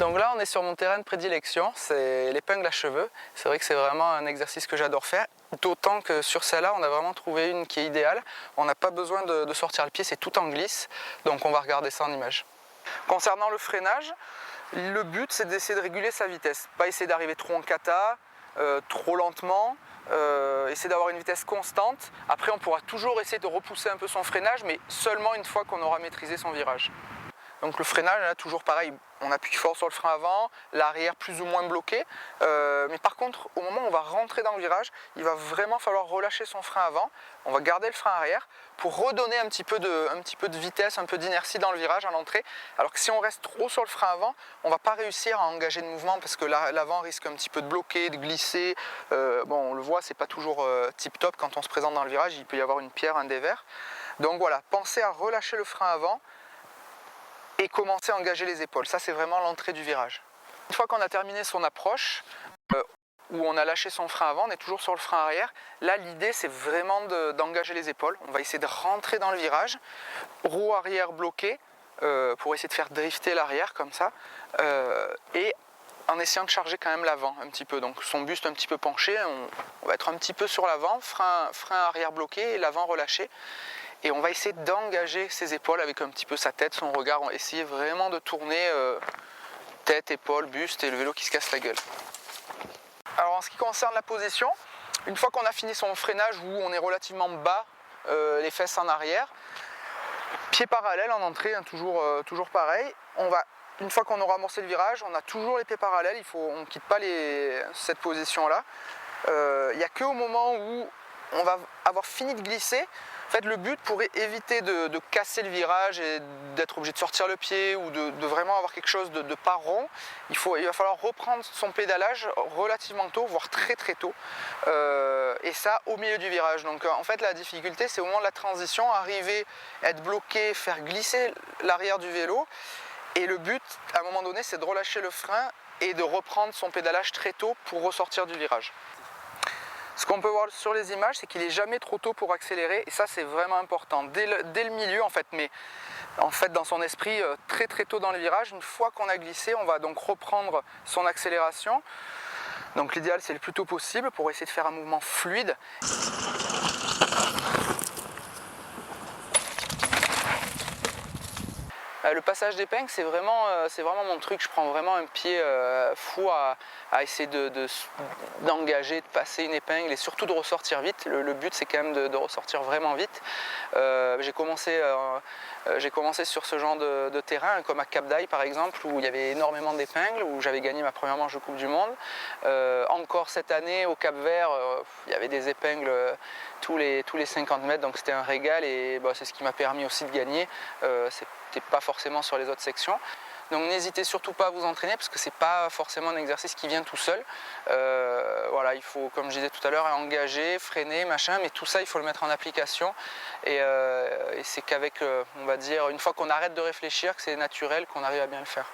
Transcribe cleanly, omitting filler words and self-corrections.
Donc là on est sur mon terrain de prédilection, c'est l'épingle à cheveux. C'est vrai que c'est vraiment un exercice que j'adore faire, d'autant que sur celle-là on a vraiment trouvé une qui est idéale. On n'a pas besoin de sortir le pied, c'est tout en glisse, donc on va regarder ça en image. Concernant le freinage, le but c'est d'essayer de réguler sa vitesse, pas essayer d'arriver trop en kata, trop lentement, essayer d'avoir une vitesse constante. Après on pourra toujours essayer de repousser un peu son freinage, mais seulement une fois qu'on aura maîtrisé son virage. Donc le freinage, là, toujours pareil, on appuie fort sur le frein avant, l'arrière plus ou moins bloqué. Mais par contre, au moment où on va rentrer dans le virage, il va vraiment falloir relâcher son frein avant. On va garder le frein arrière pour redonner un petit peu de vitesse, un peu d'inertie dans le virage à l'entrée. Alors que si on reste trop sur le frein avant, on ne va pas réussir à engager de mouvement parce que l'avant risque un petit peu de bloquer, de glisser. Bon, on le voit, c'est pas toujours tip top quand on se présente dans le virage, il peut y avoir une pierre, un dévers. Donc voilà, pensez à relâcher le frein avant et commencer à engager les épaules. Ça, c'est vraiment l'entrée du virage. Une fois qu'on a terminé son approche, où on a lâché son frein avant, on est toujours sur le frein arrière. Là, l'idée, c'est vraiment d'engager les épaules. On va essayer de rentrer dans le virage, roue arrière bloquée, pour essayer de faire drifter l'arrière comme ça, et en essayant de charger quand même l'avant un petit peu. Donc son buste un petit peu penché, on va être un petit peu sur l'avant, frein arrière bloqué et l'avant relâché. Et on va essayer d'engager ses épaules avec un petit peu sa tête, son regard. On va essayer vraiment de tourner tête, épaules, buste et le vélo qui se casse la gueule. Alors en ce qui concerne la position, une fois qu'on a fini son freinage où on est relativement bas, les fesses en arrière, pied parallèle en entrée, hein, toujours pareil. Une fois qu'on aura amorcé le virage, on a toujours les pieds parallèles, on ne quitte pas cette position-là. Il n'y a qu'au moment où on va avoir fini de glisser. En fait, le but pour éviter de casser le virage et d'être obligé de sortir le pied ou de vraiment avoir quelque chose de pas rond, il va falloir reprendre son pédalage relativement tôt, voire très très tôt, et ça au milieu du virage. Donc en fait la difficulté c'est au moment de la transition, arriver, être bloqué, faire glisser l'arrière du vélo, et le but à un moment donné c'est de relâcher le frein et de reprendre son pédalage très tôt pour ressortir du virage. Ce qu'on peut voir sur les images, c'est qu'il n'est jamais trop tôt pour accélérer, et ça c'est vraiment important. Dès le milieu, en fait, mais en fait dans son esprit, très très tôt dans le virage, une fois qu'on a glissé, on va donc reprendre son accélération. Donc l'idéal c'est le plus tôt possible pour essayer de faire un mouvement fluide. Le passage d'épingle, c'est vraiment mon truc. Je prends vraiment un pied fou à essayer d'engager, de passer une épingle et surtout de ressortir vite. Le but, c'est quand même de ressortir vraiment vite. J'ai commencé sur ce genre de terrain, comme à Cap d'Aille par exemple, où il y avait énormément d'épingles, où j'avais gagné ma première manche de Coupe du Monde. Encore cette année, au Cap Vert, il y avait des épingles tous les 50 mètres, donc c'était un régal et c'est ce qui m'a permis aussi de gagner. C'était pas forcément sur les autres sections. Donc n'hésitez surtout pas à vous entraîner parce que c'est pas forcément un exercice qui vient tout seul. Voilà, il faut, comme je disais tout à l'heure, engager, freiner, machin, mais tout ça il faut le mettre en application. Et c'est qu'avec, on va dire, une fois qu'on arrête de réfléchir, que c'est naturel, qu'on arrive à bien le faire.